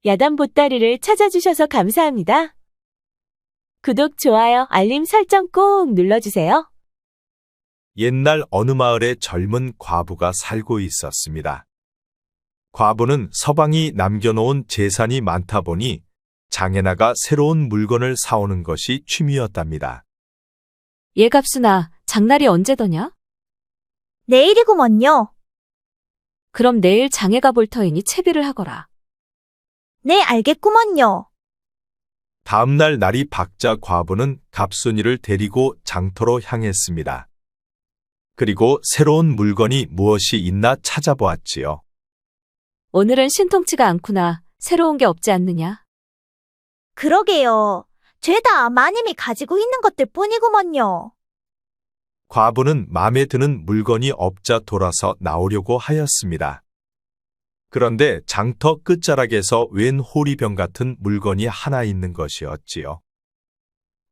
야단 보따리를 찾아주셔서 감사합니다. 구독, 좋아요, 알림 설정 꼭 눌러주세요. 옛날 어느 마을에 젊은 과부가 살고 있었습니다. 과부는 서방이 남겨놓은 재산이 많다 보니 장에나가 새로운 물건을 사오는 것이 취미였답니다. 예갑순아, 장날이 언제더냐? 내일이구먼요. 그럼 내일 장에 가볼 터이니 채비를 하거라. 네, 알겠구먼요. 다음 날 날이 밝자 과부는 갑순이를 데리고 장터로 향했습니다. 그리고 새로운 물건이 무엇이 있나 찾아보았지요. 오늘은 신통치가 않구나. 새로운 게 없지 않느냐? 그러게요. 죄다 마님이 가지고 있는 것들 뿐이구먼요. 과부는 마음에 드는 물건이 없자 돌아서 나오려고 하였습니다. 그런데 장터 끝자락에서 웬 호리병 같은 물건이 하나 있는 것이었지요.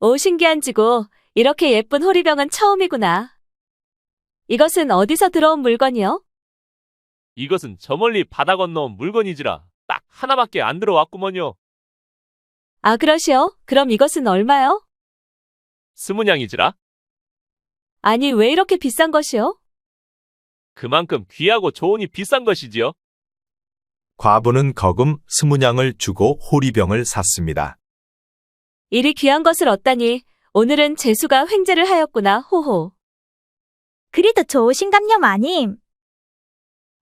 오, 신기한 지고. 이렇게 예쁜 호리병은 처음이구나. 이것은 어디서 들어온 물건이요? 이것은 저 멀리 바다 건너온 물건이지라 딱 하나밖에 안 들어왔구먼요. 아, 그러시오? 그럼 이것은 얼마요? 20냥이지라. 아니, 왜 이렇게 비싼 것이요? 그만큼 귀하고 좋으니 비싼 것이지요. 과부는 거금 20냥을 주고 호리병을 샀습니다. 이리 귀한 것을 얻다니. 오늘은 재수가 횡재를 하였구나. 호호. 그리도 좋으신감요, 마님.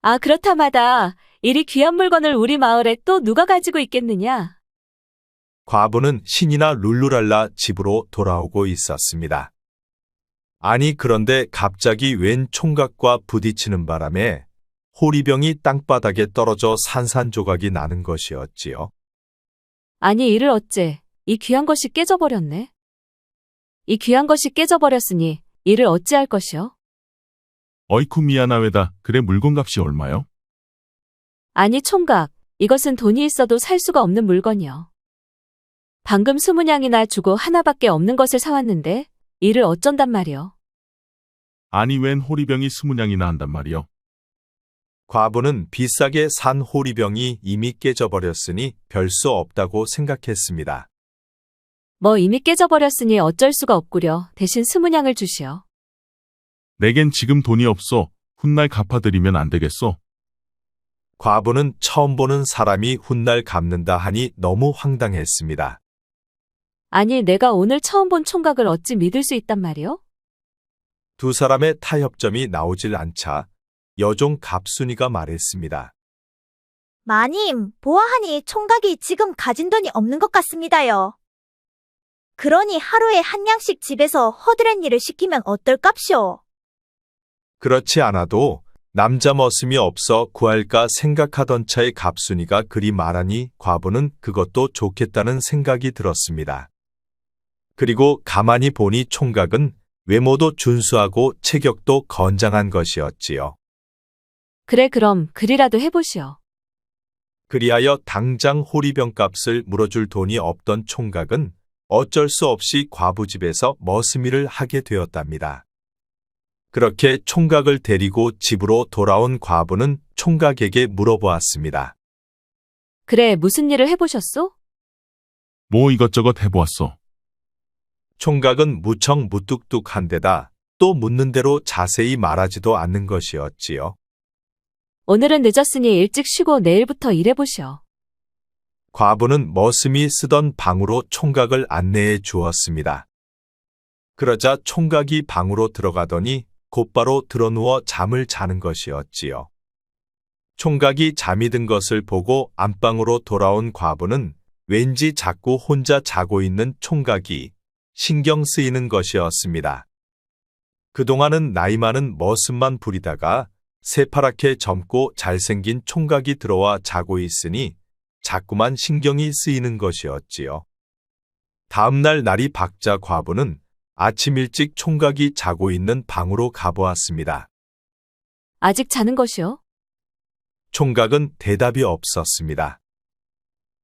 아, 그렇다마다 이리 귀한 물건을 우리 마을에 또 누가 가지고 있겠느냐? 과부는 신이나 룰루랄라 집으로 돌아오고 있었습니다. 아니, 그런데 갑자기 웬 총각과 부딪히는 바람에 호리병이 땅바닥에 떨어져 산산조각이 나는 것이었지요. 아니, 이를 어째. 이 귀한 것이 깨져버렸네. 이 귀한 것이 깨져버렸으니 이를 어찌할 것이요? 어이쿠 미안하외다. 그래 물건값이 얼마요? 아니, 총각. 이것은 돈이 있어도 살 수가 없는 물건이요. 방금 20냥이나 주고 하나밖에 없는 것을 사왔는데 이를 어쩐단 말이요. 아니 웬 호리병이 20냥이나 한단 말이요. 과부는 비싸게 산 호리병이 이미 깨져버렸으니 별 수 없다고 생각했습니다. 뭐 이미 깨져버렸으니 어쩔 수가 없구려. 대신 20냥을 주시오. 내겐 지금 돈이 없어. 훗날 갚아드리면 안 되겠소? 과부는 처음 보는 사람이 훗날 갚는다 하니 너무 황당했습니다. 아니, 내가 오늘 처음 본 총각을 어찌 믿을 수 있단 말이요? 두 사람의 타협점이 나오질 않자 여종 갑순이가 말했습니다. 마님, 보아하니 총각이 지금 가진 돈이 없는 것 같습니다요. 그러니 하루에 한 냥씩 집에서 허드렛 일을 시키면 어떨깝쇼? 그렇지 않아도 남자 머슴이 없어 구할까 생각하던 차에 갑순이가 그리 말하니 과부는 그것도 좋겠다는 생각이 들었습니다. 그리고 가만히 보니 총각은 외모도 준수하고 체격도 건장한 것이었지요. 그래, 그럼 그리라도 해보시오. 그리하여 당장 호리병 값을 물어줄 돈이 없던 총각은 어쩔 수 없이 과부 집에서 머슴일을 하게 되었답니다. 그렇게 총각을 데리고 집으로 돌아온 과부는 총각에게 물어보았습니다. 그래, 무슨 일을 해보셨소? 뭐 이것저것 해보았어. 총각은 무척 무뚝뚝한 데다 또 묻는 대로 자세히 말하지도 않는 것이었지요. 오늘은 늦었으니 일찍 쉬고 내일부터 일해보시오. 과부는 머슴이 쓰던 방으로 총각을 안내해 주었습니다. 그러자 총각이 방으로 들어가더니 곧바로 드러누워 잠을 자는 것이었지요. 총각이 잠이 든 것을 보고 안방으로 돌아온 과부는 왠지 자꾸 혼자 자고 있는 총각이 신경 쓰이는 것이었습니다. 그동안은 나이 많은 머슴만 부리다가 새파랗게 젊고 잘생긴 총각이 들어와 자고 있으니 자꾸만 신경이 쓰이는 것이었지요. 다음 날 날이 밝자 과부는 아침 일찍 총각이 자고 있는 방으로 가보았습니다. 아직 자는 것이요? 총각은 대답이 없었습니다.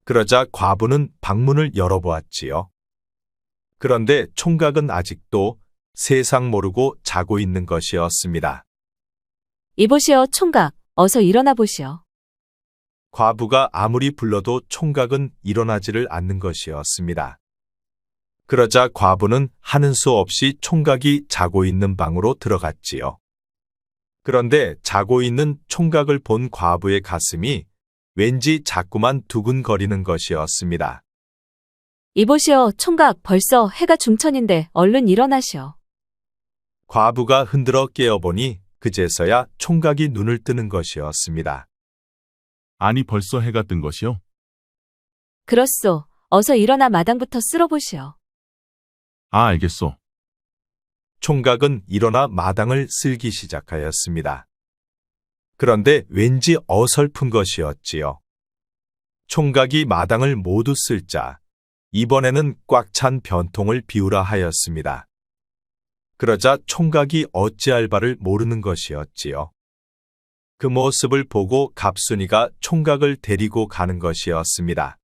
그러자 과부는 방문을 열어보았지요. 그런데 총각은 아직도 세상 모르고 자고 있는 것이었습니다. 이보시오, 총각. 어서 일어나 보시오. 과부가 아무리 불러도 총각은 일어나지를 않는 것이었습니다. 그러자 과부는 하는 수 없이 총각이 자고 있는 방으로 들어갔지요. 그런데 자고 있는 총각을 본 과부의 가슴이 왠지 자꾸만 두근거리는 것이었습니다. 이보시오, 총각, 벌써 해가 중천인데 얼른 일어나시오. 과부가 흔들어 깨어보니 그제서야 총각이 눈을 뜨는 것이었습니다. 아니 벌써 해가 뜬 것이요? 그렇소. 어서 일어나 마당부터 쓸어보시오. 아, 알겠소. 총각은 일어나 마당을 쓸기 시작하였습니다. 그런데 왠지 어설픈 것이었지요. 총각이 마당을 모두 쓸자 이번에는 꽉 찬 변통을 비우라 하였습니다. 그러자 총각이 어찌할 바를 모르는 것이었지요. 그 모습을 보고 갑순이가 총각을 데리고 가는 것이었습니다.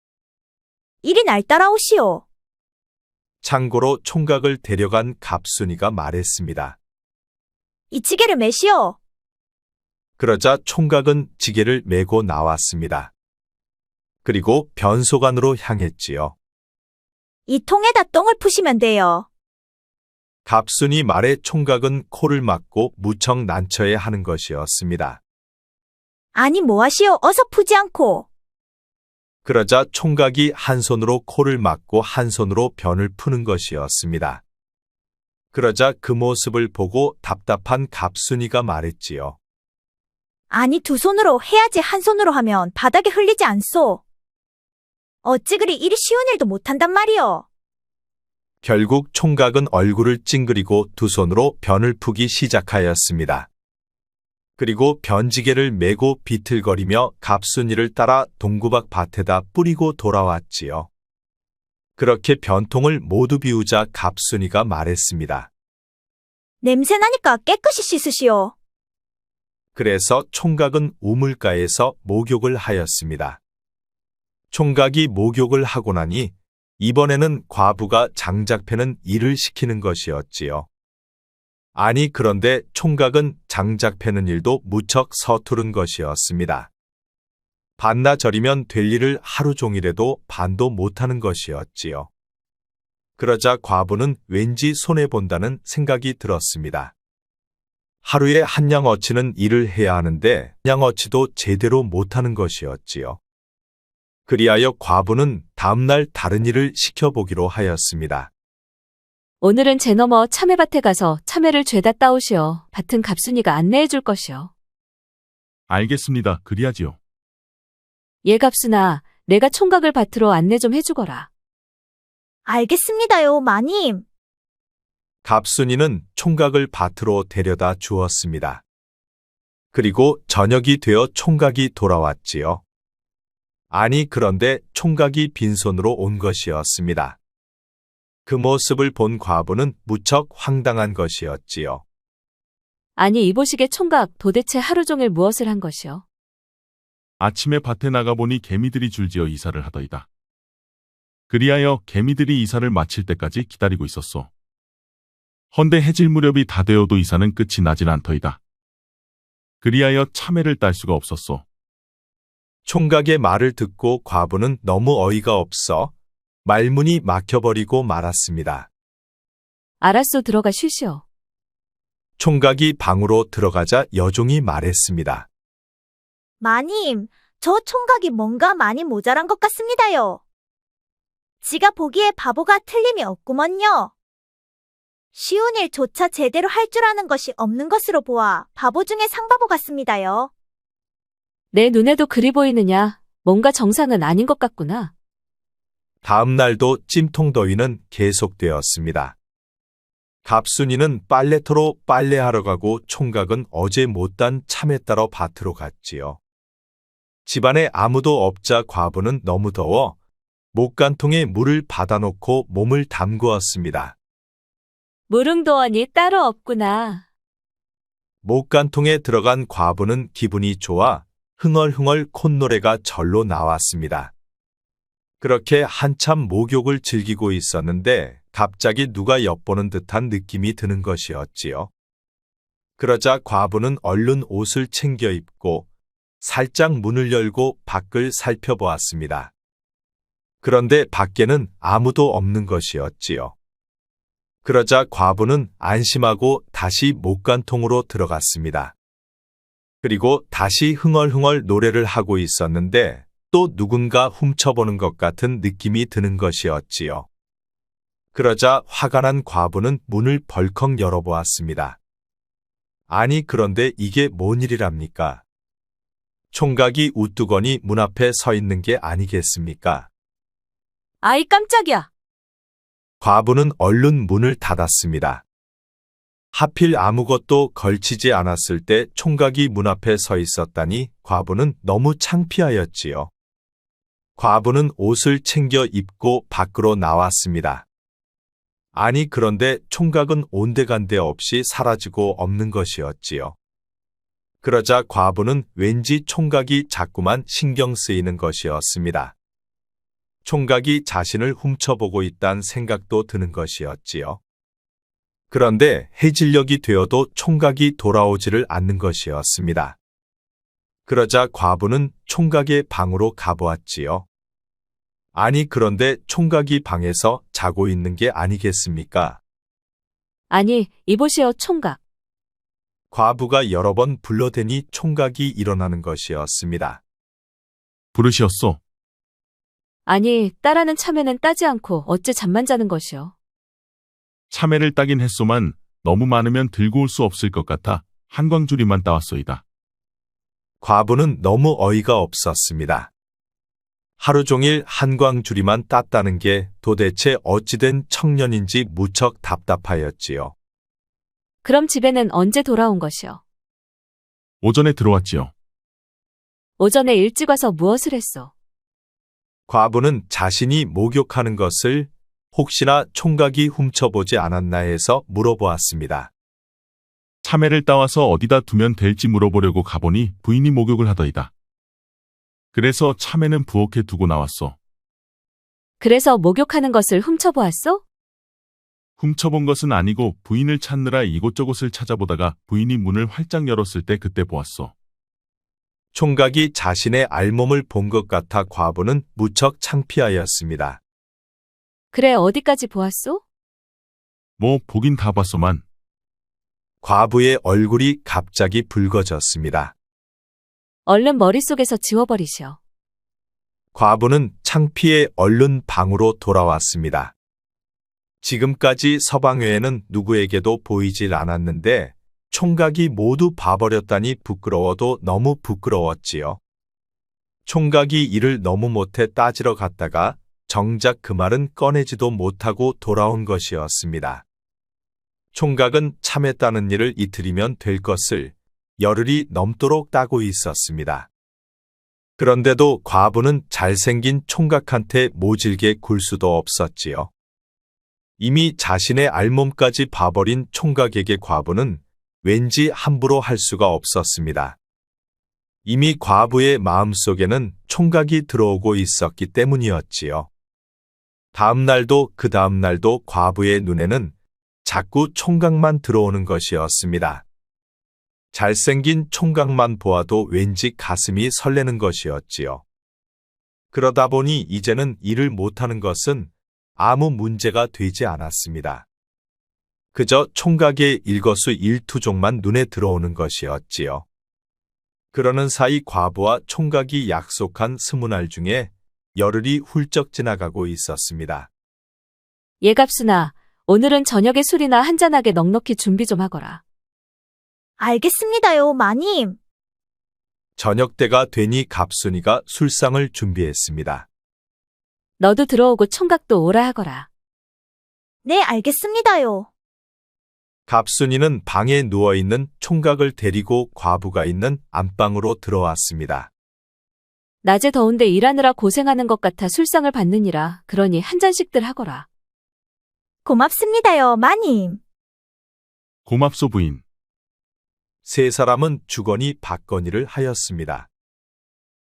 이리 날 따라오시오. 참고로 총각을 데려간 갑순이가 말했습니다. 이 지게를 매시오. 그러자 총각은 지게를 메고 나왔습니다. 그리고 변소관으로 향했지요. 이 통에다 똥을 푸시면 돼요. 갑순이 말에 총각은 코를 막고 무척 난처해 하는 것이었습니다. 아니 뭐하시오. 어서 푸지 않고. 그러자 총각이 한 손으로 코를 막고 한 손으로 변을 푸는 것이었습니다. 그러자 그 모습을 보고 답답한 갑순이가 말했지요. 아니 두 손으로 해야지 한 손으로 하면 바닥에 흘리지 않소. 어찌 그리 이리 쉬운 일도 못한단 말이오. 결국 총각은 얼굴을 찡그리고 두 손으로 변을 푸기 시작하였습니다. 그리고 변지게를 메고 비틀거리며 갑순이를 따라 동구박 밭에다 뿌리고 돌아왔지요. 그렇게 변통을 모두 비우자 갑순이가 말했습니다. 냄새나니까 깨끗이 씻으시오. 그래서 총각은 우물가에서 목욕을 하였습니다. 총각이 목욕을 하고 나니 이번에는 과부가 장작 패는 일을 시키는 것이었지요. 아니 그런데 총각은 장작 패는 일도 무척 서투른 것이었습니다. 반나절이면 될 일을 하루 종일해도 반도 못하는 것이었지요. 그러자 과부는 왠지 손해본다는 생각이 들었습니다. 하루에 한 양어치는 일을 해야 하는데 양어치도 제대로 못하는 것이었지요. 그리하여 과부는 다음날 다른 일을 시켜보기로 하였습니다. 오늘은 제 너머 참외밭에 가서 참외를 죄다 따오시오. 밭은 갑순이가 안내해 줄 것이오. 알겠습니다. 그리하지요. 예, 갑순아, 내가 총각을 밭으로 안내 좀 해주거라. 알겠습니다요, 마님. 갑순이는 총각을 밭으로 데려다 주었습니다. 그리고 저녁이 되어 총각이 돌아왔지요. 아니 그런데 총각이 빈손으로 온 것이었습니다. 그 모습을 본 과부는 무척 황당한 것이었지요. 아니, 이보시게 총각, 도대체 하루 종일 무엇을 한 것이오? 아침에 밭에 나가보니 개미들이 줄지어 이사를 하더이다. 그리하여 개미들이 이사를 마칠 때까지 기다리고 있었소. 헌데 해질 무렵이 다 되어도 이사는 끝이 나질 않더이다. 그리하여 참외를 딸 수가 없었소. 총각의 말을 듣고 과부는 너무 어이가 없어 말문이 막혀버리고 말았습니다. 알았소, 들어가 쉬시오. 총각이 방으로 들어가자 여종이 말했습니다. 마님, 저 총각이 뭔가 많이 모자란 것 같습니다요. 지가 보기에 바보가 틀림이 없구먼요. 쉬운 일조차 제대로 할 줄 아는 것이 없는 것으로 보아 바보 중에 상바보 같습니다요. 내 눈에도 그리 보이느냐? 뭔가 정상은 아닌 것 같구나. 다음 날도 찜통더위는 계속되었습니다. 갑순이는 빨래터로 빨래하러 가고 총각은 어제 못단 참외 따러 밭으로 갔지요. 집안에 아무도 없자 과부는 너무 더워 목간통에 물을 받아놓고 몸을 담그었습니다. 무릉도원이 따로 없구나. 목간통에 들어간 과부는 기분이 좋아 흥얼흥얼 콧노래가 절로 나왔습니다. 그렇게 한참 목욕을 즐기고 있었는데 갑자기 누가 엿보는 듯한 느낌이 드는 것이었지요. 그러자 과부는 얼른 옷을 챙겨 입고 살짝 문을 열고 밖을 살펴보았습니다. 그런데 밖에는 아무도 없는 것이었지요. 그러자 과부는 안심하고 다시 목간통으로 들어갔습니다. 그리고 다시 흥얼흥얼 노래를 하고 있었는데 또 누군가 훔쳐보는 것 같은 느낌이 드는 것이었지요. 그러자 화가 난 과부는 문을 벌컥 열어보았습니다. 아니 그런데 이게 뭔 일이랍니까? 총각이 우뚜거니 문 앞에 서 있는 게 아니겠습니까? 아이 깜짝이야. 과부는 얼른 문을 닫았습니다. 하필 아무것도 걸치지 않았을 때 총각이 문 앞에 서 있었다니 과부는 너무 창피하였지요. 과부는 옷을 챙겨 입고 밖으로 나왔습니다. 아니 그런데 총각은 온데간데 없이 사라지고 없는 것이었지요. 그러자 과부는 왠지 총각이 자꾸만 신경 쓰이는 것이었습니다. 총각이 자신을 훔쳐보고 있다는 생각도 드는 것이었지요. 그런데 해질녘이 되어도 총각이 돌아오지를 않는 것이었습니다. 그러자 과부는 총각의 방으로 가보았지요. 아니 그런데 총각이 방에서 자고 있는 게 아니겠습니까? 아니, 이보시오, 총각. 과부가 여러 번 불러대니 총각이 일어나는 것이었습니다. 부르시었소. 아니, 따라는 참외는 따지 않고 어째 잠만 자는 것이오. 참외를 따긴 했소만 너무 많으면 들고 올 수 없을 것 같아 한광주리만 따왔소이다. 과부는 너무 어이가 없었습니다. 하루 종일 한광주리만 땄다는 게 도대체 어찌된 청년인지 무척 답답하였지요. 그럼 집에는 언제 돌아온 것이오? 오전에 들어왔지요. 오전에 일찍 와서 무엇을 했소? 과부는 자신이 목욕하는 것을 혹시나 총각이 훔쳐보지 않았나 해서 물어보았습니다. 참외를 따와서 어디다 두면 될지 물어보려고 가보니 부인이 목욕을 하더이다. 그래서 참외는 부엌에 두고 나왔소. 그래서 목욕하는 것을 훔쳐보았소? 훔쳐본 것은 아니고 부인을 찾느라 이곳저곳을 찾아보다가 부인이 문을 활짝 열었을 때 그때 보았소. 총각이 자신의 알몸을 본 것 같아 과부는 무척 창피하였습니다. 그래, 어디까지 보았소? 뭐 보긴 다 봤소만. 과부의 얼굴이 갑자기 붉어졌습니다. 얼른 머릿속에서 지워버리시오. 과부는 창피해 얼른 방으로 돌아왔습니다. 지금까지 서방외에는 누구에게도 보이질 않았는데 총각이 모두 봐버렸다니 부끄러워도 너무 부끄러웠지요. 총각이 일을 너무 못해 따지러 갔다가 정작 그 말은 꺼내지도 못하고 돌아온 것이었습니다. 총각은 참했다는 일을 이틀이면 될 것을 열흘이 넘도록 따고 있었습니다. 그런데도 과부는 잘생긴 총각한테 모질게 굴 수도 없었지요. 이미 자신의 알몸까지 봐버린 총각에게 과부는 왠지 함부로 할 수가 없었습니다. 이미 과부의 마음속에는 총각이 들어오고 있었기 때문이었지요. 다음 날도 그 다음 날도 과부의 눈에는 자꾸 총각만 들어오는 것이었습니다. 잘생긴 총각만 보아도 왠지 가슴이 설레는 것이었지요. 그러다 보니 이제는 일을 못하는 것은 아무 문제가 되지 않았습니다. 그저 총각의 일거수일투족만 눈에 들어오는 것이었지요. 그러는 사이 과부와 총각이 약속한 20날 중에 열흘이 훌쩍 지나가고 있었습니다. 예갑순아, 오늘은 저녁에 술이나 한잔하게 넉넉히 준비 좀 하거라. 알겠습니다요, 마님. 저녁 때가 되니 갑순이가 술상을 준비했습니다. 너도 들어오고 총각도 오라 하거라. 네, 알겠습니다요. 갑순이는 방에 누워있는 총각을 데리고 과부가 있는 안방으로 들어왔습니다. 낮에 더운데 일하느라 고생하는 것 같아 술상을 받느니라. 그러니 한 잔씩들 하거라. 고맙습니다요, 마님. 고맙소 부인. 세 사람은 주거니 받거니를 하였습니다.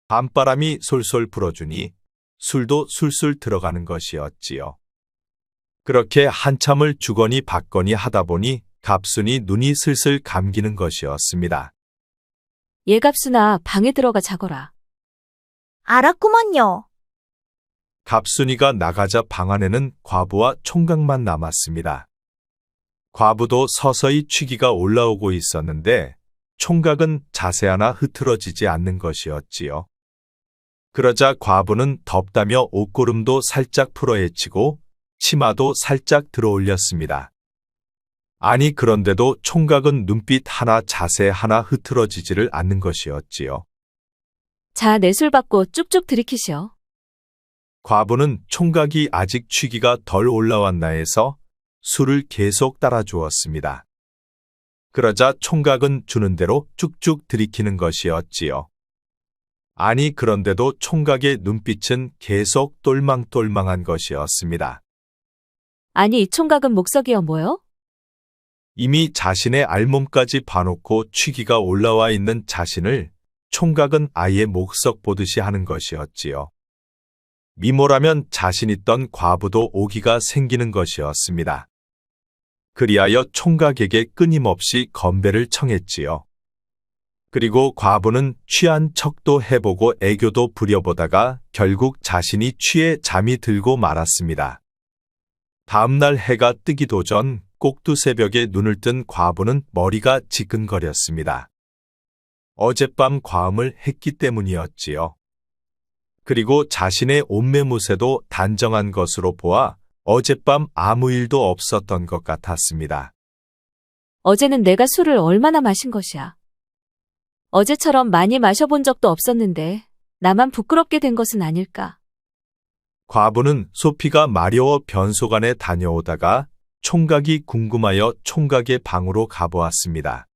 밤바람이 솔솔 불어주니 술도 술술 들어가는 것이었지요. 그렇게 한참을 주거니 받거니 하다 보니 갑순이 눈이 슬슬 감기는 것이었습니다. 예갑순아, 방에 들어가 자거라. 알았구먼요. 갑순이가 나가자 방 안에는 과부와 총각만 남았습니다. 과부도 서서히 취기가 올라오고 있었는데 총각은 자세 하나 흐트러지지 않는 것이었지요. 그러자 과부는 덥다며 옷고름도 살짝 풀어헤치고 치마도 살짝 들어올렸습니다. 아니 그런데도 총각은 눈빛 하나 자세 하나 흐트러지지를 않는 것이었지요. 자, 내 술 받고 쭉쭉 들이키시오. 과부는 총각이 아직 취기가 덜 올라왔나 해서 술을 계속 따라주었습니다. 그러자 총각은 주는 대로 쭉쭉 들이키는 것이었지요. 아니 그런데도 총각의 눈빛은 계속 똘망똘망한 것이었습니다. 아니, 이 총각은 목석이여 뭐요? 이미 자신의 알몸까지 봐놓고 취기가 올라와 있는 자신을 총각은 아예 목석 보듯이 하는 것이었지요. 미모라면 자신 있던 과부도 오기가 생기는 것이었습니다. 그리하여 총각에게 끊임없이 건배를 청했지요. 그리고 과부는 취한 척도 해보고 애교도 부려보다가 결국 자신이 취해 잠이 들고 말았습니다. 다음날 해가 뜨기도 전 꼭두 새벽에 눈을 뜬 과부는 머리가 지끈거렸습니다. 어젯밤 과음을 했기 때문이었지요. 그리고 자신의 옷매무새도 단정한 것으로 보아 어젯밤 아무 일도 없었던 것 같았습니다. 어제는 내가 술을 얼마나 마신 것이야. 어제처럼 많이 마셔본 적도 없었는데 나만 부끄럽게 된 것은 아닐까. 과부는 소피가 마려워 변소간에 다녀오다가 총각이 궁금하여 총각의 방으로 가보았습니다.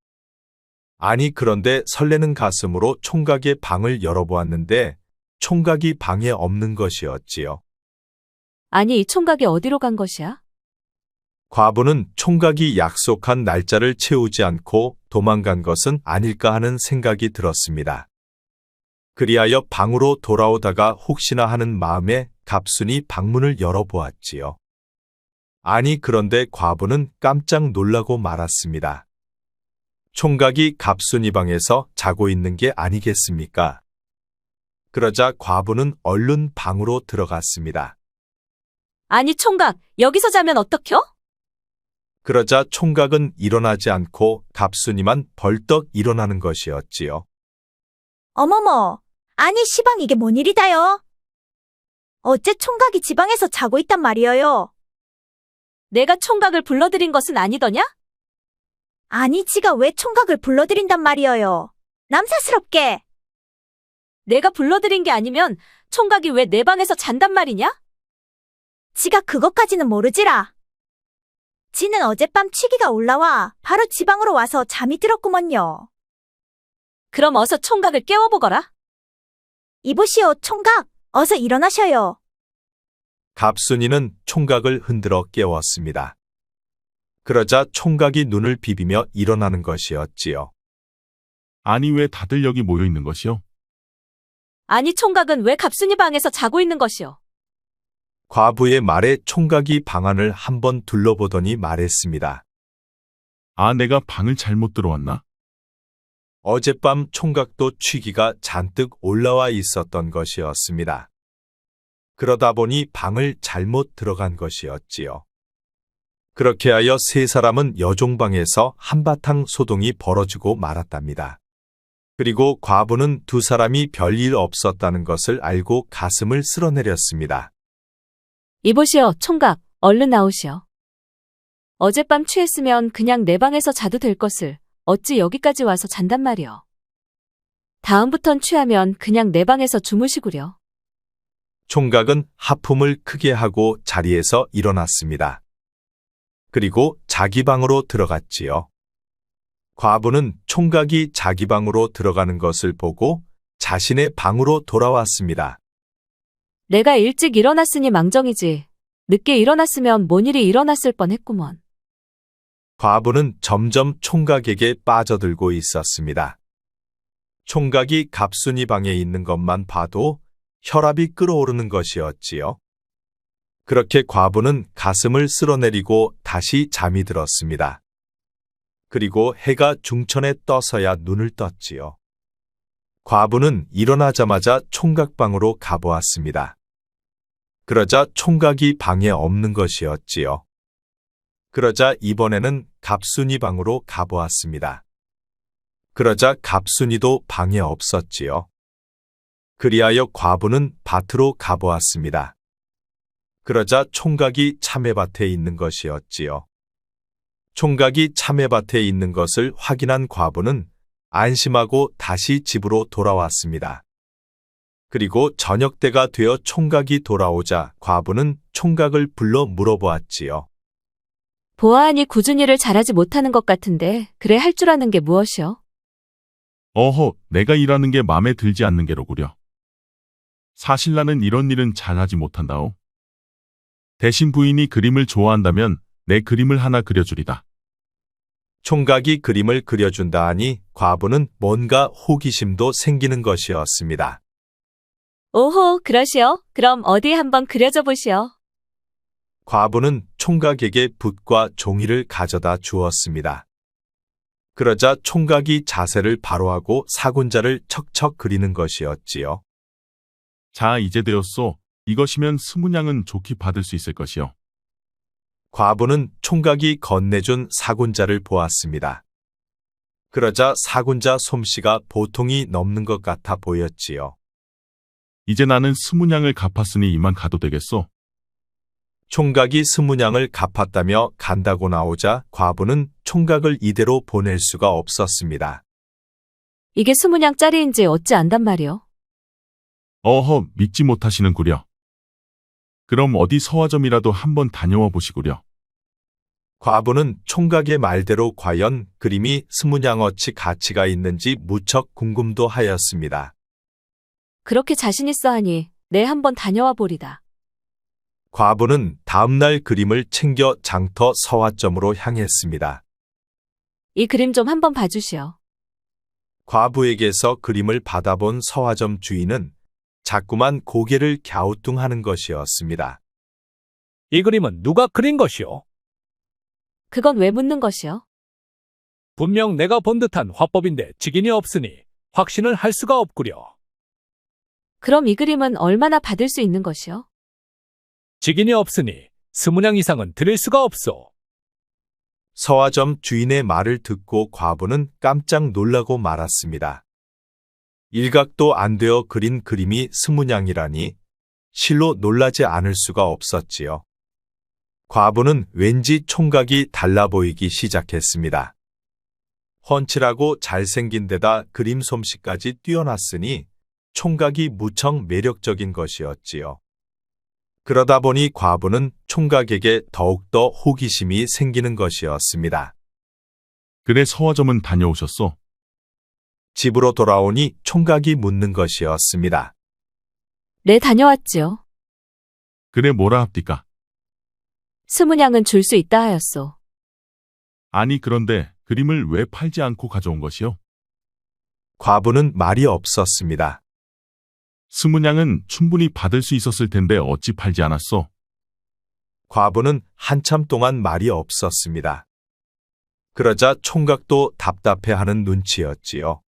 아니 그런데 설레는 가슴으로 총각의 방을 열어보았는데 총각이 방에 없는 것이었지요. 아니, 이 총각이 어디로 간 것이야? 과부는 총각이 약속한 날짜를 채우지 않고 도망간 것은 아닐까 하는 생각이 들었습니다. 그리하여 방으로 돌아오다가 혹시나 하는 마음에 갑순이 방문을 열어보았지요. 아니 그런데 과부는 깜짝 놀라고 말았습니다. 총각이 갑순이 방에서 자고 있는 게 아니겠습니까? 그러자 과부는 얼른 방으로 들어갔습니다. 아니, 총각, 여기서 자면 어떡혀? 그러자 총각은 일어나지 않고 갑순이만 벌떡 일어나는 것이었지요. 어머머, 아니 시방 이게 뭔 일이다요? 어째 총각이 지방에서 자고 있단 말이여요. 내가 총각을 불러들인 것은 아니더냐? 아니 지가 왜 총각을 불러들인단 말이여요. 남사스럽게. 내가 불러들인 게 아니면 총각이 왜 내 방에서 잔단 말이냐? 지가 그것까지는 모르지라. 지는 어젯밤 취기가 올라와 바로 지방으로 와서 잠이 들었구먼요. 그럼 어서 총각을 깨워보거라. 이보시오 총각, 어서 일어나셔요. 갑순이는 총각을 흔들어 깨웠습니다. 그러자 총각이 눈을 비비며 일어나는 것이었지요. 아니 왜 다들 여기 모여 있는 것이요? 아니, 총각은 왜 갑순이 방에서 자고 있는 것이오? 과부의 말에 총각이 방안을 한번 둘러보더니 말했습니다. 아, 내가 방을 잘못 들어왔나? 어젯밤 총각도 취기가 잔뜩 올라와 있었던 것이었습니다. 그러다 보니 방을 잘못 들어간 것이었지요. 그렇게 하여 세 사람은 여종방에서 한바탕 소동이 벌어지고 말았답니다. 그리고 과부는 두 사람이 별일 없었다는 것을 알고 가슴을 쓸어내렸습니다. 이보시오, 총각, 얼른 나오시오. 어젯밤 취했으면 그냥 내 방에서 자도 될 것을 어찌 여기까지 와서 잔단 말이오. 다음부턴 취하면 그냥 내 방에서 주무시구려. 총각은 하품을 크게 하고 자리에서 일어났습니다. 그리고 자기 방으로 들어갔지요. 과부는 총각이 자기 방으로 들어가는 것을 보고 자신의 방으로 돌아왔습니다. 내가 일찍 일어났으니 망정이지. 늦게 일어났으면 뭔 일이 일어났을 뻔했구먼. 과부는 점점 총각에게 빠져들고 있었습니다. 총각이 갑순이 방에 있는 것만 봐도 혈압이 끓어오르는 것이었지요. 그렇게 과부는 가슴을 쓸어내리고 다시 잠이 들었습니다. 그리고 해가 중천에 떠서야 눈을 떴지요. 과부는 일어나자마자 총각방으로 가보았습니다. 그러자 총각이 방에 없는 것이었지요. 그러자 이번에는 갑순이 방으로 가보았습니다. 그러자 갑순이도 방에 없었지요. 그리하여 과부는 밭으로 가보았습니다. 그러자 총각이 참외밭에 있는 것이었지요. 총각이 참외밭에 있는 것을 확인한 과부는 안심하고 다시 집으로 돌아왔습니다. 그리고 저녁 때가 되어 총각이 돌아오자 과부는 총각을 불러 물어보았지요. 보아하니 굳은 일을 잘하지 못하는 것 같은데 그래 할 줄 아는 게 무엇이요? 어허, 내가 일하는 게 마음에 들지 않는 게로구려. 사실 나는 이런 일은 잘하지 못한다오. 대신 부인이 그림을 좋아한다면 내 그림을 하나 그려주리다. 총각이 그림을 그려준다 하니 과부는 뭔가 호기심도 생기는 것이었습니다. 오호, 그러시오. 그럼 어디 한번 그려줘 보시오. 과부는 총각에게 붓과 종이를 가져다 주었습니다. 그러자 총각이 자세를 바로 하고 사군자를 척척 그리는 것이었지요. 자, 이제 되었소. 이것이면 스무냥은 좋게 받을 수 있을 것이요. 과부는 총각이 건네준 사군자를 보았습니다. 그러자 사군자 솜씨가 보통이 넘는 것 같아 보였지요. 이제 나는 스무냥을 갚았으니 이만 가도 되겠소. 총각이 스무냥을 갚았다며 간다고 나오자 과부는 총각을 이대로 보낼 수가 없었습니다. 이게 20냥짜리인지 어찌 안단 말이오? 어허, 믿지 못하시는구려. 그럼 어디 서화점이라도 한번 다녀와 보시구려. 과부는 총각의 말대로 과연 그림이 스무냥어치 가치가 있는지 무척 궁금도 하였습니다. 그렇게 자신 있어 하니 내 한번 다녀와 보리다. 과부는 다음날 그림을 챙겨 장터 서화점으로 향했습니다. 이 그림 좀 한번 봐주시오. 과부에게서 그림을 받아본 서화점 주인은 자꾸만 고개를 갸우뚱하는 것이었습니다. 이 그림은 누가 그린 것이오? 그건 왜 묻는 것이오? 분명 내가 본 듯한 화법인데 직인이 없으니 확신을 할 수가 없구려. 그럼 이 그림은 얼마나 받을 수 있는 것이오? 직인이 없으니 20냥 이상은 드릴 수가 없소. 서화점 주인의 말을 듣고 과부는 깜짝 놀라고 말았습니다. 일각도 안 되어 그린 그림이 20냥이라니 실로 놀라지 않을 수가 없었지요. 과부는 왠지 총각이 달라 보이기 시작했습니다. 훤칠하고 잘생긴 데다 그림 솜씨까지 뛰어났으니 총각이 무척 매력적인 것이었지요. 그러다 보니 과부는 총각에게 더욱더 호기심이 생기는 것이었습니다. 그래 서화점은 다녀오셨소? 집으로 돌아오니 총각이 묻는 것이었습니다. 네, 다녀왔지요. 그래 뭐라 합디까? 20냥은 줄 수 있다 하였소. 아니 그런데 그림을 왜 팔지 않고 가져온 것이요? 과부는 말이 없었습니다. 20냥은 충분히 받을 수 있었을 텐데 어찌 팔지 않았소? 과부는 한참 동안 말이 없었습니다. 그러자 총각도 답답해하는 눈치였지요.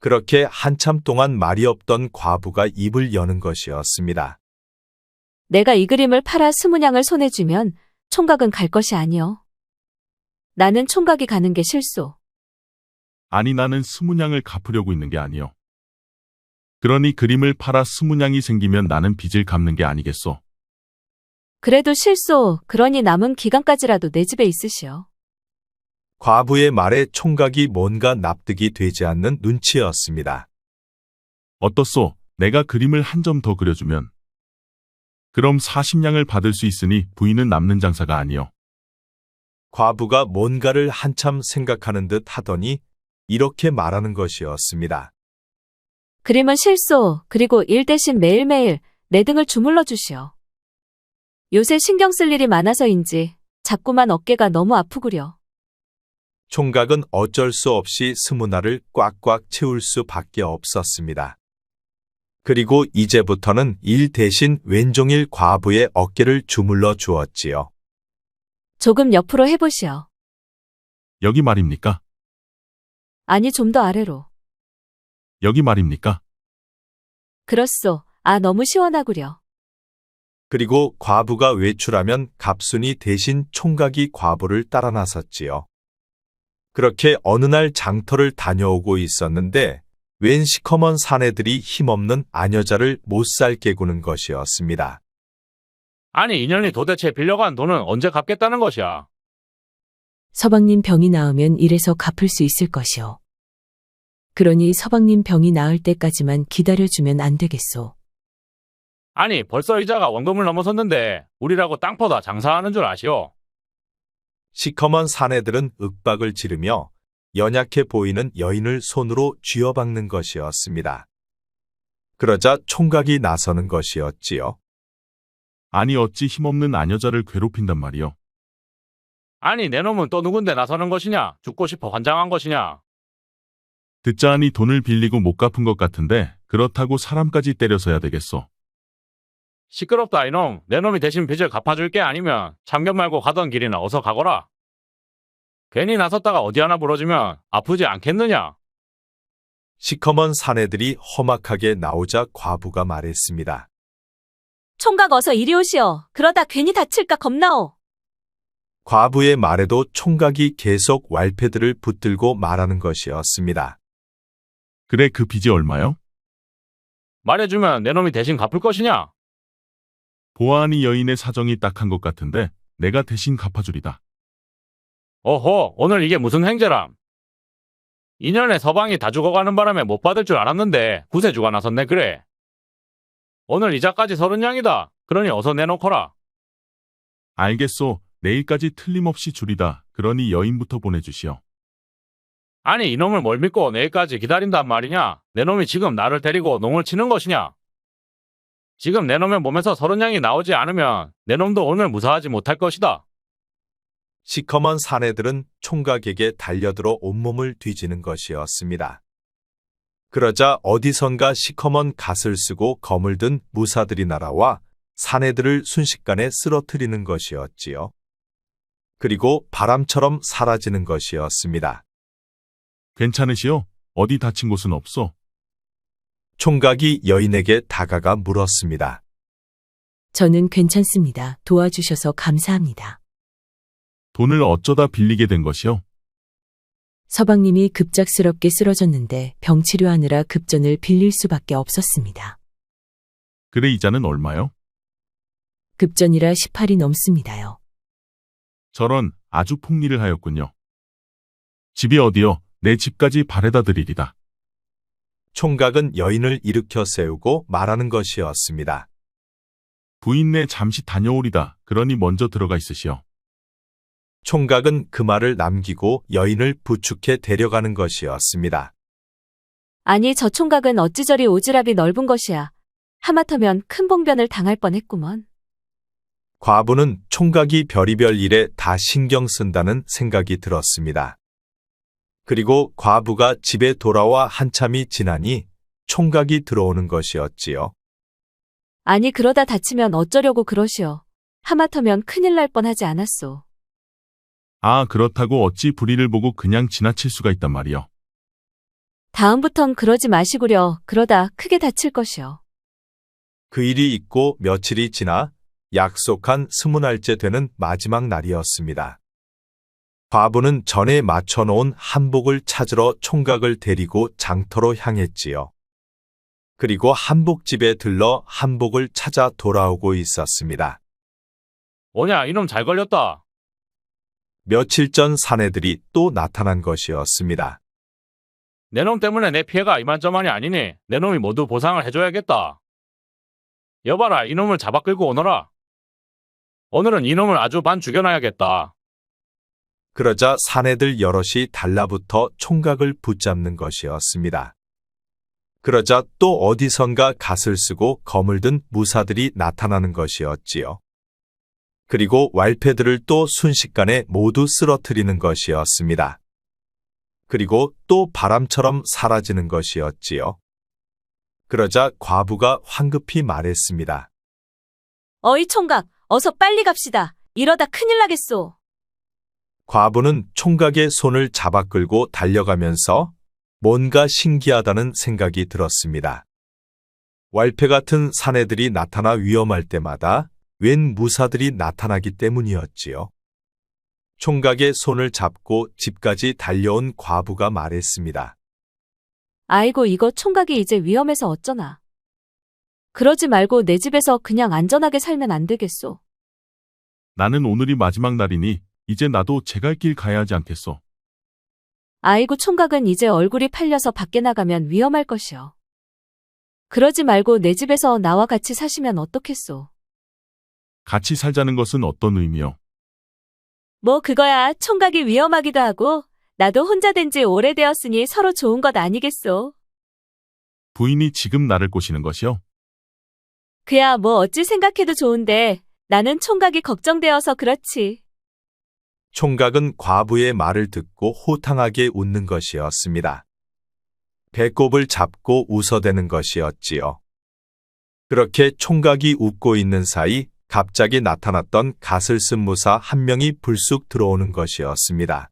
그렇게 한참 동안 말이 없던 과부가 입을 여는 것이었습니다. 내가 이 그림을 팔아 20냥을 손에 쥐면 총각은 갈 것이 아니오. 나는 총각이 가는 게 실소. 아니 나는 20냥을 갚으려고 있는 게 아니요. 그러니 그림을 팔아 20냥이 생기면 나는 빚을 갚는 게 아니겠소. 그래도 실소. 그러니 남은 기간까지라도 내 집에 있으시오. 과부의 말에 총각이 뭔가 납득이 되지 않는 눈치였습니다. 어떻소? 내가 그림을 한 점 더 그려주면. 그럼 40냥을 받을 수 있으니 부인은 남는 장사가 아니요. 과부가 뭔가를 한참 생각하는 듯 하더니 이렇게 말하는 것이었습니다. 그림은 실소. 그리고 일 대신 매일매일 내 등을 주물러 주시오. 요새 신경 쓸 일이 많아서인지 자꾸만 어깨가 너무 아프구려. 총각은 어쩔 수 없이 스무나를 꽉꽉 채울 수밖에 없었습니다. 그리고 이제부터는 일 대신 왼종일 과부의 어깨를 주물러 주었지요. 조금 옆으로 해보시오. 여기 말입니까? 아니 좀 더 아래로. 여기 말입니까? 그렇소. 아, 너무 시원하구려. 그리고 과부가 외출하면 갑순이 대신 총각이 과부를 따라 나섰지요. 그렇게 어느 날 장터를 다녀오고 있었는데 웬 시커먼 사내들이 힘없는 아녀자를 못살 깨구는 것이었습니다. 아니, 인연이 도대체 빌려간 돈은 언제 갚겠다는 것이야? 서방님 병이 나으면 이래서 갚을 수 있을 것이오. 그러니 서방님 병이 나을 때까지만 기다려주면 안 되겠소. 아니, 벌써 이자가 원금을 넘어섰는데 우리라고 땅 퍼다 장사하는 줄 아시오? 시커먼 사내들은 윽박을 지르며 연약해 보이는 여인을 손으로 쥐어박는 것이었습니다. 그러자 총각이 나서는 것이었지요. 아니 어찌 힘없는 아녀자를 괴롭힌단 말이요. 아니, 내 놈은 또 누군데 나서는 것이냐? 죽고 싶어 환장한 것이냐? 듣자 하니 돈을 빌리고 못 갚은 것 같은데 그렇다고 사람까지 때려서야 되겠소. 시끄럽다 이놈. 내 놈이 대신 빚을 갚아줄게. 아니면 참견 말고 가던 길이나 어서 가거라. 괜히 나섰다가 어디 하나 부러지면 아프지 않겠느냐? 시커먼 사내들이 험악하게 나오자 과부가 말했습니다. 총각 어서 이리 오시오. 그러다 괜히 다칠까 겁나오. 과부의 말에도 총각이 계속 왈패들을 붙들고 말하는 것이었습니다. 그래 그 빚이 얼마요? 말해주면 내 놈이 대신 갚을 것이냐? 보아하니 여인의 사정이 딱한 것 같은데 내가 대신 갚아주리다. 어허, 오늘 이게 무슨 행제람? 2년에 서방이 다 죽어가는 바람에 못 받을 줄 알았는데 구세주가 나섰네 그래. 오늘 이자까지 30냥이다. 그러니 어서 내놓거라. 알겠소. 내일까지 틀림없이 주리다. 그러니 여인부터 보내주시오. 아니, 이놈을 뭘 믿고 내일까지 기다린단 말이냐? 내 놈이 지금 나를 데리고 농을 치는 것이냐? 지금 내 놈의 몸에서 30냥이 나오지 않으면 내 놈도 오늘 무사하지 못할 것이다. 시커먼 사내들은 총각에게 달려들어 온몸을 뒤지는 것이었습니다. 그러자 어디선가 시커먼 갓을 쓰고 검을 든 무사들이 날아와 사내들을 순식간에 쓰러뜨리는 것이었지요. 그리고 바람처럼 사라지는 것이었습니다. 괜찮으시오? 어디 다친 곳은 없소? 총각이 여인에게 다가가 물었습니다. 저는 괜찮습니다. 도와주셔서 감사합니다. 돈을 어쩌다 빌리게 된 것이오? 서방님이 급작스럽게 쓰러졌는데 병 치료하느라 급전을 빌릴 수밖에 없었습니다. 그래 이자는 얼마요? 급전이라 18이 넘습니다요. 저런 아주 폭리를 하였군요. 집이 어디요? 내 집까지 바래다 드리리다. 총각은 여인을 일으켜 세우고 말하는 것이었습니다. 부인네 잠시 다녀오리다. 그러니 먼저 들어가 있으시오. 총각은 그 말을 남기고 여인을 부축해 데려가는 것이었습니다. 아니, 저 총각은 어찌 저리 오지랖이 넓은 것이야. 하마터면 큰 봉변을 당할 뻔했구먼. 과부는 총각이 별의별 일에 다 신경 쓴다는 생각이 들었습니다. 그리고 과부가 집에 돌아와 한참이 지나니 총각이 들어오는 것이었지요. 아니, 그러다 다치면 어쩌려고 그러시오. 하마터면 큰일 날 뻔하지 않았소. 아 그렇다고 어찌 불의를 보고 그냥 지나칠 수가 있단 말이요. 다음부턴 그러지 마시구려. 그러다 크게 다칠 것이오. 그 일이 있고 며칠이 지나 약속한 20날째 되는 마지막 날이었습니다. 과부는 전에 맞춰놓은 한복을 찾으러 총각을 데리고 장터로 향했지요. 그리고 한복집에 들러 한복을 찾아 돌아오고 있었습니다. 뭐냐, 이놈 잘 걸렸다. 며칠 전 사내들이 또 나타난 것이었습니다. 내 놈 때문에 내 피해가 이만저만이 아니니 내 놈이 모두 보상을 해줘야겠다. 여봐라, 이놈을 잡아 끌고 오너라. 오늘은 이놈을 아주 반 죽여놔야겠다. 그러자 사내들 여럿이 달라붙어 총각을 붙잡는 것이었습니다. 그러자 또 어디선가 갓을 쓰고 검을 든 무사들이 나타나는 것이었지요. 그리고 왈패들을 또 순식간에 모두 쓰러뜨리는 것이었습니다. 그리고 또 바람처럼 사라지는 것이었지요. 그러자 과부가 황급히 말했습니다. 어이 총각, 어서 빨리 갑시다. 이러다 큰일 나겠소. 과부는 총각의 손을 잡아 끌고 달려가면서 뭔가 신기하다는 생각이 들었습니다. 왈패 같은 사내들이 나타나 위험할 때마다 웬 무사들이 나타나기 때문이었지요. 총각의 손을 잡고 집까지 달려온 과부가 말했습니다. 아이고, 이거 총각이 이제 위험해서 어쩌나. 그러지 말고 내 집에서 그냥 안전하게 살면 안 되겠소. 나는 오늘이 마지막 날이니 이제 나도 제 갈 길 가야 하지 않겠소. 아이고, 총각은 이제 얼굴이 팔려서 밖에 나가면 위험할 것이오. 그러지 말고 내 집에서 나와 같이 사시면 어떻겠소. 같이 살자는 것은 어떤 의미요? 뭐 그거야, 총각이 위험하기도 하고 나도 혼자 된 지 오래되었으니 서로 좋은 것 아니겠소. 부인이 지금 나를 꼬시는 것이요? 그야 뭐 어찌 생각해도 좋은데 나는 총각이 걱정되어서 그렇지. 총각은 과부의 말을 듣고 호탕하게 웃는 것이었습니다. 배꼽을 잡고 웃어대는 것이었지요. 그렇게 총각이 웃고 있는 사이 갑자기 나타났던 갓을 쓴 무사 한 명이 불쑥 들어오는 것이었습니다.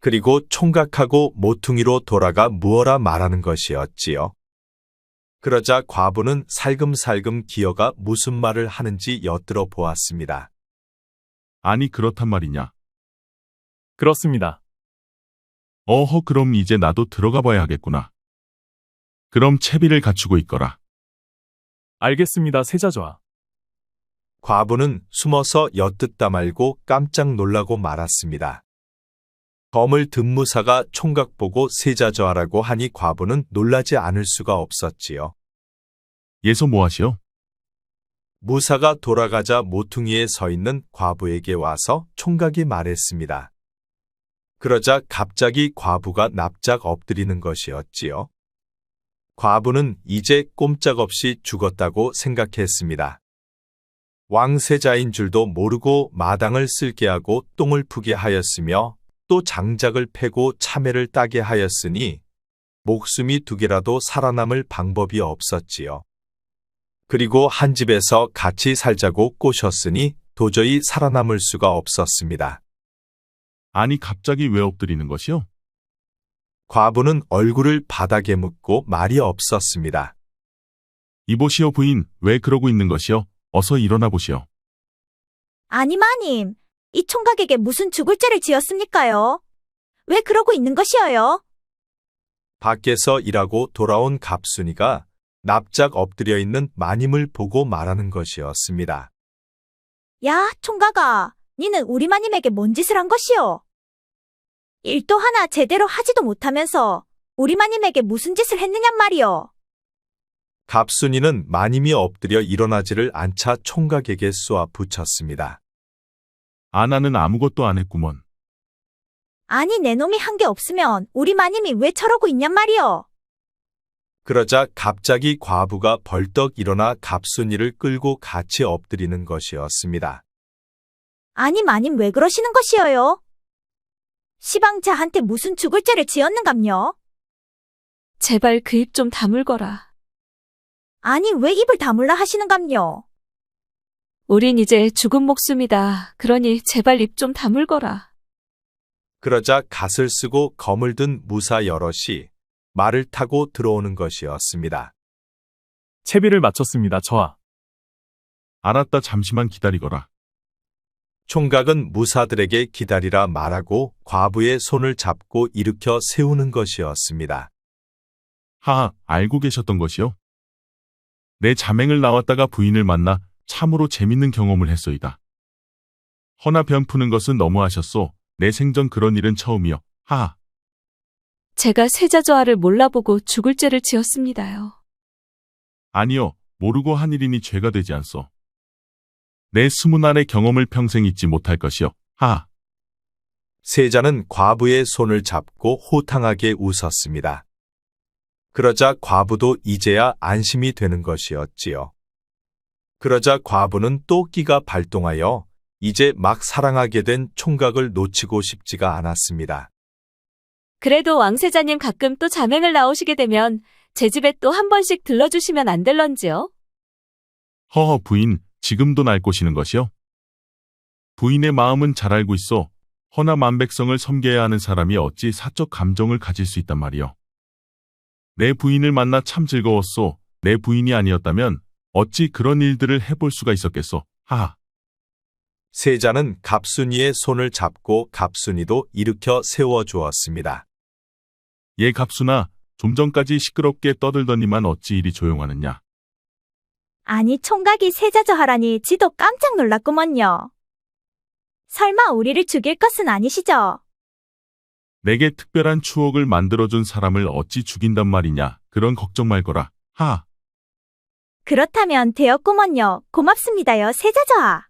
그리고 총각하고 모퉁이로 돌아가 무어라 말하는 것이었지요. 그러자 과부는 살금살금 기어가 무슨 말을 하는지 엿들어 보았습니다. 아니 그렇단 말이냐? 그렇습니다. 어허 그럼 이제 나도 들어가 봐야 하겠구나. 그럼 채비를 갖추고 있거라. 알겠습니다, 세자좌. 과부는 숨어서 엿듣다 말고 깜짝 놀라고 말았습니다. 검을 든 무사가 총각 보고 세자저하라고 하니 과부는 놀라지 않을 수가 없었지요. 예서 뭐하시오? 무사가 돌아가자 모퉁이에 서 있는 과부에게 와서 총각이 말했습니다. 그러자 갑자기 과부가 납작 엎드리는 것이었지요. 과부는 이제 꼼짝없이 죽었다고 생각했습니다. 왕세자인 줄도 모르고 마당을 쓸게 하고 똥을 푸게 하였으며 또 장작을 패고 참외를 따게 하였으니 목숨이 두 개라도 살아남을 방법이 없었지요. 그리고 한 집에서 같이 살자고 꼬셨으니 도저히 살아남을 수가 없었습니다. 아니 갑자기 왜 엎드리는 것이요? 과부는 얼굴을 바닥에 묻고 말이 없었습니다. 이보시오 부인, 왜 그러고 있는 것이요? 어서 일어나 보시오. 아니 마님, 이 총각에게 무슨 죽을 죄를 지었습니까요? 왜 그러고 있는 것이어요? 밖에서 일하고 돌아온 갑순이가 납작 엎드려 있는 마님을 보고 말하는 것이었습니다. 야, 총각아, 니는 우리 마님에게 뭔 짓을 한 것이오? 일도 하나 제대로 하지도 못하면서 우리 마님에게 무슨 짓을 했느냔 말이오. 갑순이는 마님이 엎드려 일어나지를 않자 총각에게 쏘아 붙였습니다. 아 나는 아무것도 안 했구먼. 아니 내 놈이 한 게 없으면 우리 마님이 왜 저러고 있냔 말이오. 그러자 갑자기 과부가 벌떡 일어나 갑순이를 끌고 같이 엎드리는 것이었습니다. 아니 마님 왜 그러시는 것이어요? 시방자한테 무슨 죽을 죄를 지었는감요? 제발 그 입 좀 다물거라. 아니 왜 입을 다물라 하시는감요? 우린 이제 죽은 목숨이다. 그러니 제발 입 좀 다물거라. 그러자 갓을 쓰고 검을 든 무사 여럿이 말을 타고 들어오는 것이었습니다. 채비를 마쳤습니다, 저하. 알았다 잠시만 기다리거라. 총각은 무사들에게 기다리라 말하고 과부의 손을 잡고 일으켜 세우는 것이었습니다. 하하, 알고 계셨던 것이요? 내 자맹을 나왔다가 부인을 만나 참으로 재밌는 경험을 했소이다. 허나 변 푸는 것은 너무하셨소. 내 생전 그런 일은 처음이요. 하하. 제가 세자저하를 몰라보고 죽을 죄를 지었습니다요. 아니요, 모르고 한 일이니 죄가 되지 않소. 내 20알의 경험을 평생 잊지 못할 것이요. 하하. 세자는 과부의 손을 잡고 호탕하게 웃었습니다. 그러자 과부도 이제야 안심이 되는 것이었지요. 그러자 과부는 또 끼가 발동하여 이제 막 사랑하게 된 총각을 놓치고 싶지가 않았습니다. 그래도 왕세자님 가끔 또 자맹을 나오시게 되면 제 집에 또 한 번씩 들러주시면 안 될런지요? 허허 부인, 지금도 날 꼬시는 것이요? 부인의 마음은 잘 알고 있어. 허나 만백성을 섬겨야 하는 사람이 어찌 사적 감정을 가질 수 있단 말이요. 내 부인을 만나 참 즐거웠소. 내 부인이 아니었다면 어찌 그런 일들을 해볼 수가 있었겠소. 하하. 세자는 갑순이의 손을 잡고 갑순이도 일으켜 세워주었습니다. 예 갑순아, 좀 전까지 시끄럽게 떠들더니만 어찌 이리 조용하느냐. 아니, 총각이 세자저 하라니 지도 깜짝 놀랐구먼요. 설마 우리를 죽일 것은 아니시죠? 내게 특별한 추억을 만들어준 사람을 어찌 죽인단 말이냐. 그런 걱정 말거라. 하하. 그렇다면 되었구먼요. 고맙습니다요, 세자저하.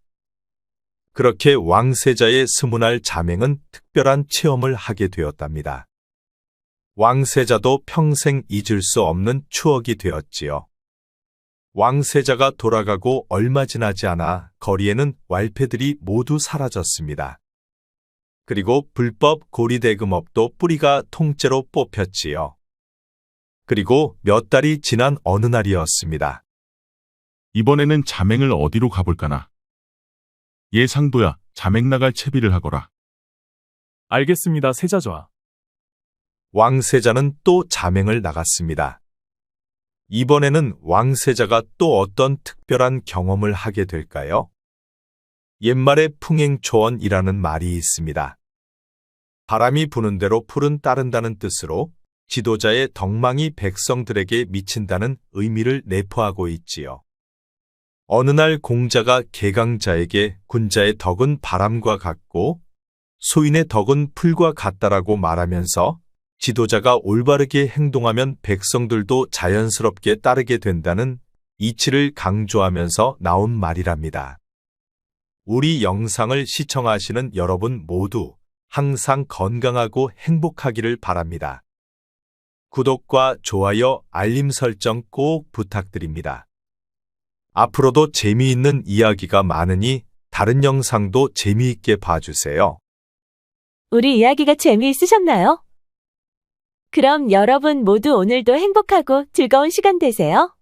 그렇게 왕세자의 스문할 자맹은 특별한 체험을 하게 되었답니다. 왕세자도 평생 잊을 수 없는 추억이 되었지요. 왕세자가 돌아가고 얼마 지나지 않아 거리에는 왈패들이 모두 사라졌습니다. 그리고 불법 고리대금업도 뿌리가 통째로 뽑혔지요. 그리고 몇 달이 지난 어느 날이었습니다. 이번에는 자맹을 어디로 가볼까나. 예 상도야, 자맹 나갈 채비를 하거라. 알겠습니다, 세자좌. 왕세자는 또 자맹을 나갔습니다. 이번에는 왕세자가 또 어떤 특별한 경험을 하게 될까요? 옛말에 풍행초원이라는 말이 있습니다. 바람이 부는 대로 풀은 따른다는 뜻으로 지도자의 덕망이 백성들에게 미친다는 의미를 내포하고 있지요. 어느 날 공자가 개강자에게 군자의 덕은 바람과 같고 소인의 덕은 풀과 같다라고 말하면서 지도자가 올바르게 행동하면 백성들도 자연스럽게 따르게 된다는 이치를 강조하면서 나온 말이랍니다. 우리 영상을 시청하시는 여러분 모두 항상 건강하고 행복하기를 바랍니다. 구독과 좋아요, 알림 설정 꼭 부탁드립니다. 앞으로도 재미있는 이야기가 많으니 다른 영상도 재미있게 봐주세요. 우리 이야기가 재미있으셨나요? 그럼 여러분 모두 오늘도 행복하고 즐거운 시간 되세요.